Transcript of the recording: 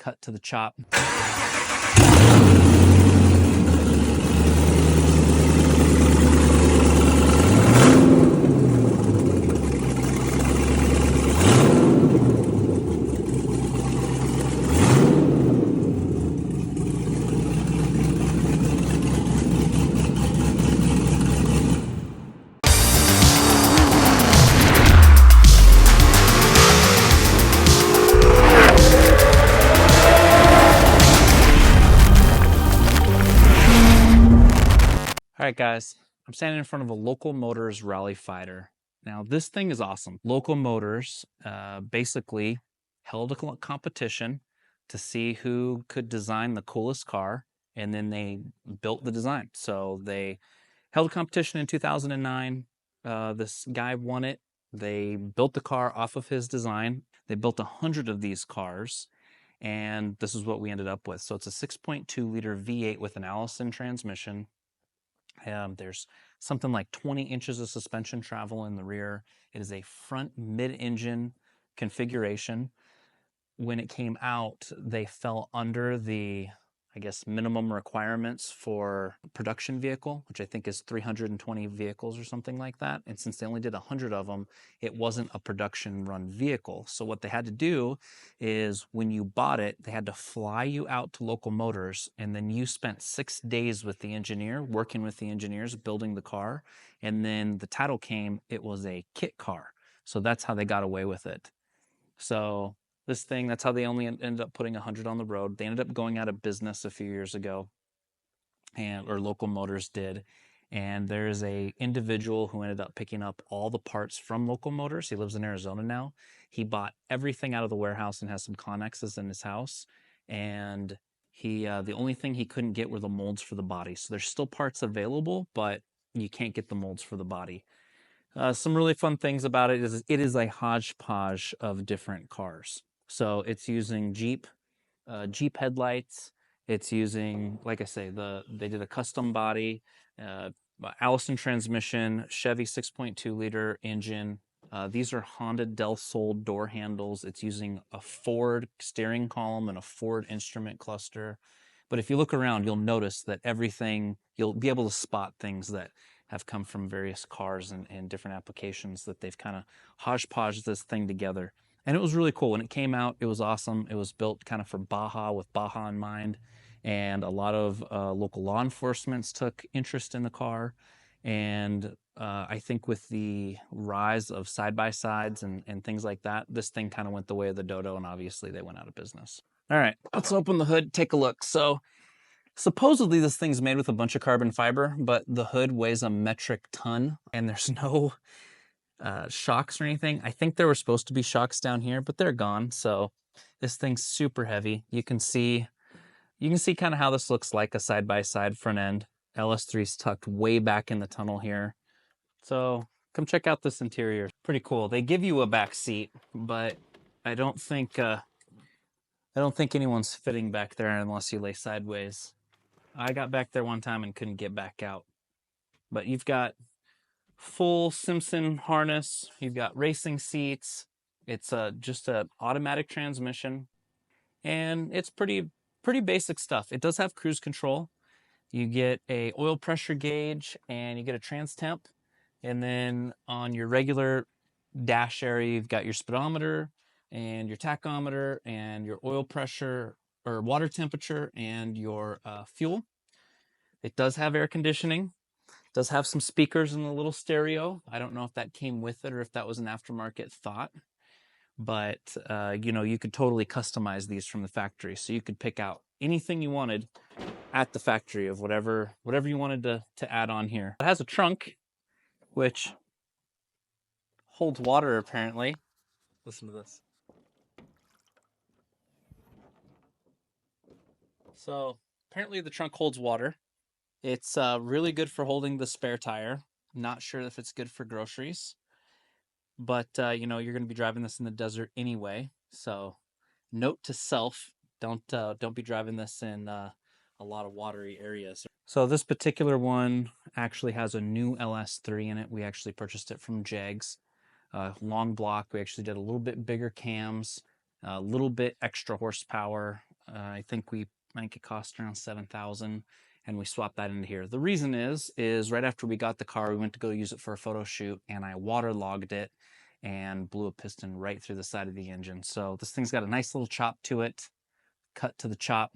cut to the chop. All right, guys, I'm standing in front of a Local Motors Rally Fighter. Now, this thing is awesome. Local Motors basically held a competition to see who could design the coolest car, and then they built the design. So they held a competition in 2009. This guy won it. They built the car off of his design. They built 100 of these cars, and this is what we ended up with. So it's a 6.2 liter V8 with an Allison transmission. There's something like 20 inches of suspension travel in the rear. It is a front mid-engine configuration. When it came out, they fell under the, I guess, minimum requirements for production vehicle, which I think is 320 vehicles or something like that. And since they only did 100 of them, it wasn't a production run vehicle. So what they had to do is when you bought it, they had to fly you out to Local Motors, and then you spent 6 days with the engineer, working with the engineers, building the car. And then the title came, it was a kit car. So that's how they got away with it. So this thing, that's how they only ended up putting 100 on the road. They ended up going out of business a few years ago, or Local Motors did. And there's a individual who ended up picking up all the parts from Local Motors. He lives in Arizona now. He bought everything out of the warehouse and has some Connexes in his house. And the only thing he couldn't get were the molds for the body. So there's still parts available, but you can't get the molds for the body. Some really fun things about it is it is a hodgepodge of different cars. So it's using Jeep headlights. It's using, like I say, they did a custom body, Allison transmission, Chevy 6.2 liter engine. These are Honda Del Sol door handles. It's using a Ford steering column and a Ford instrument cluster. But if you look around, you'll notice that you'll be able to spot things that have come from various cars and different applications that they've kind of hodgepodged this thing together. And it was really cool. When it came out, it was awesome. It was built kind of for Baja, with Baja in mind. And a lot of local law enforcements took interest in the car. And I think with the rise of side-by-sides and things like that, this thing kind of went the way of the dodo, and obviously they went out of business. All right, let's open the hood, take a look. So supposedly this thing's made with a bunch of carbon fiber, but the hood weighs a metric ton, and there's no shocks or anything. I think there were supposed to be shocks down here, but they're gone. So this thing's super heavy. You can see kind of how this looks like a side-by-side front end. LS3's tucked way back in the tunnel here. So come check out this interior. Pretty cool. They give you a back seat, but I don't think anyone's fitting back there unless you lay sideways. I got back there one time and couldn't get back out. But you've got full Simpson harness. You've got racing seats. It's just an automatic transmission, and it's pretty basic stuff. It does have cruise control. You get a oil pressure gauge, and you get a trans temp. And then on your regular dash area, you've got your speedometer and your tachometer and your oil pressure or water temperature and your fuel. It does have air conditioning. It does have some speakers and a little stereo. I don't know if that came with it or if that was an aftermarket thought. But, you could totally customize these from the factory. So you could pick out anything you wanted at the factory of whatever you wanted to add on here. It has a trunk, which holds water, apparently. Listen to this. So apparently the trunk holds water. It's really good for holding the spare tire. Not sure if it's good for groceries. But, you're going to be driving this in the desert anyway. So note to self, don't be driving this in a lot of watery areas. So this particular one actually has a new LS3 in it. We actually purchased it from Jegs. Long block. We actually did a little bit bigger cams. A little bit extra horsepower. I think it cost around 7,000, and we swapped that into here. The reason is right after we got the car, we went to go use it for a photo shoot, and I waterlogged it and blew a piston right through the side of the engine. So this thing's got a nice little chop to it. Cut to the chop.